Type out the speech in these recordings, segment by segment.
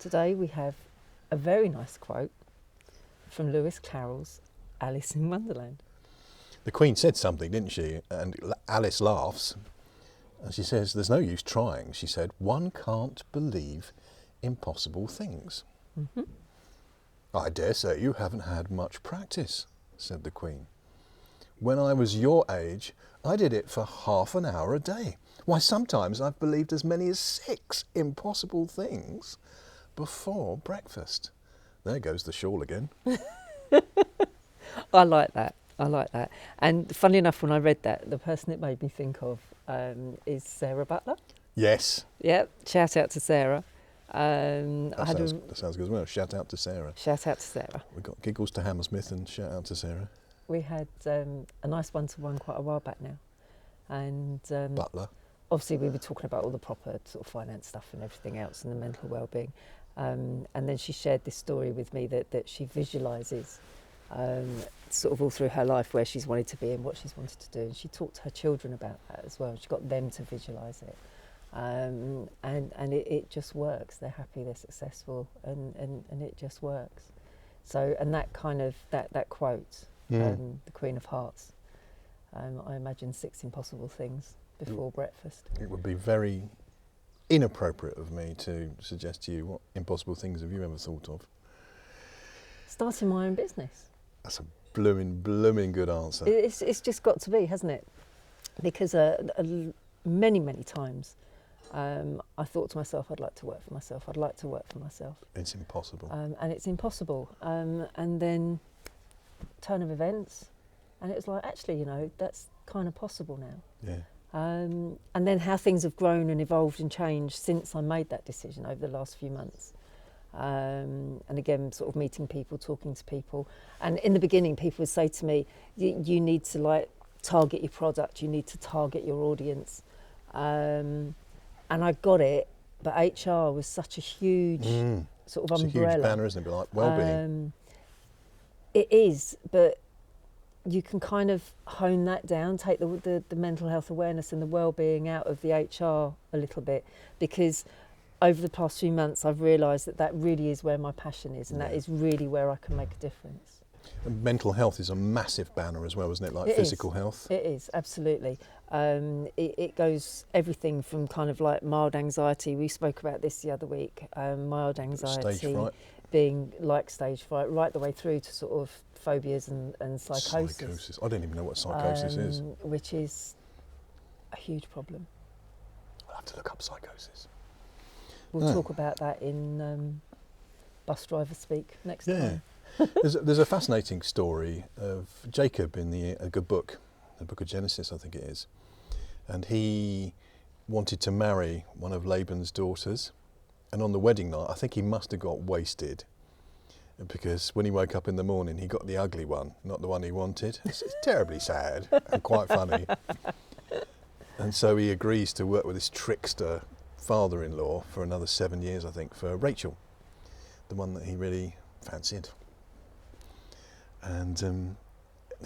Today we have a very nice quote from Lewis Carroll's Alice in Wonderland. The Queen said something, didn't she? And Alice laughs. And she says, there's no use trying. She said, one can't believe impossible things. Mm-hmm. I dare say you haven't had much practice, said the Queen. When I was your age, I did it for half an hour a day. Why, sometimes I've believed as many as 6 impossible things before breakfast. There goes the shawl again. I like that. And funnily enough, when I read that, the person it made me think of is Sarah Butler. Yes. Yeah, shout out to Sarah. That sounds good as well. Shout out to Sarah. Shout out to Sarah. We've got giggles to Hammersmith and shout out to Sarah. We had a nice one-to-one quite a while back now. And Butler. obviously we were talking about all the proper sort of finance stuff and everything else and the mental well-being. And then she shared this story with me that she visualises sort of all through her life where she's wanted to be and what she's wanted to do. And she talked to her children about that as well. She got them to visualise it. And it just works. They're happy, they're successful, and it just works. So, and that kind of, that quote, the Queen of Hearts, I imagine 6 impossible things before breakfast. It would be very inappropriate of me to suggest to you what impossible things have you ever thought of. Starting my own business. That's a blooming good answer. It's just got to be, hasn't it? Because many times I thought to myself, I'd like to work for myself. It's impossible. And it's impossible. And then turn of events, and it was like, actually, you know, that's kind of possible now. Yeah. And then how things have grown and evolved and changed since I made that decision over the last few months. And again, sort of meeting people, talking to people. And in the beginning, people would say to me, you need to like target your product, you need to target your audience. And I got it, but HR was such a huge sort of umbrella. It's a huge banner, isn't it? But like well-being. It is, but you can kind of hone that down, take the mental health awareness and the well-being out of the HR a little bit, because over the past few months I've realised that really is where my passion is, and that is really where I can make a difference. And mental health is a massive banner as well, isn't it? Like physical health. It is, absolutely. It goes everything from kind of like mild anxiety. We spoke about this the other week. Mild anxiety, stage fright. Being like stage fright, right the way through to sort of phobias and psychosis. I don't even know what psychosis is. Which is a huge problem. I'll have to look up psychosis. We'll talk about that in Bus Driver Speak next time. There's a fascinating story of Jacob in a good book, the book of Genesis, I think it is. And he wanted to marry one of Laban's daughters. And on the wedding night, I think he must have got wasted, because when he woke up in the morning, he got the ugly one, not the one he wanted. It's terribly sad and quite funny. And so he agrees to work with this trickster father-in-law for another 7 years, I think, for Rachel, the one that he really fancied. And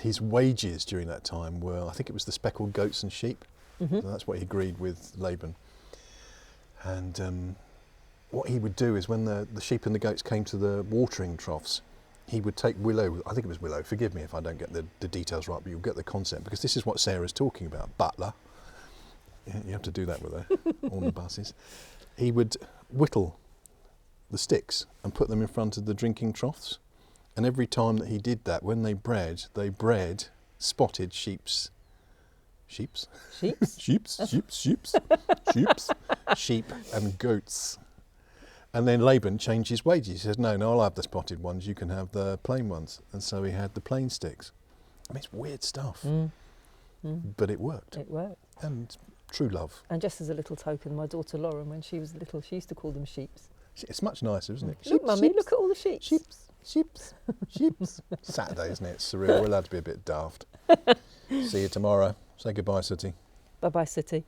his wages during that time were, I think it was the speckled goats and sheep. So that's what he agreed with Laban. And what he would do is when the sheep and the goats came to the watering troughs, he would take willow, I think it was willow, forgive me if I don't get the details right, but you'll get the concept, because this is what Sarah's talking about. Butler, you have to do that with her on the buses. He would whittle the sticks and put them in front of the drinking troughs. And every time that he did that, when they bred spotted sheep and goats. And then Laban changed his wages. He says, no, I'll have the spotted ones, you can have the plain ones. And so he had the plain sticks. I mean, it's weird stuff, but it worked. It worked. And true love. And just as a little token, my daughter Lauren, when she was little, she used to call them sheeps. It's much nicer, isn't it? Look, Mummy, look at all the sheeps. Sheeps. Saturday, isn't it? It's surreal. We're allowed to be a bit daft. See you tomorrow. Say goodbye, City. Bye-bye, City.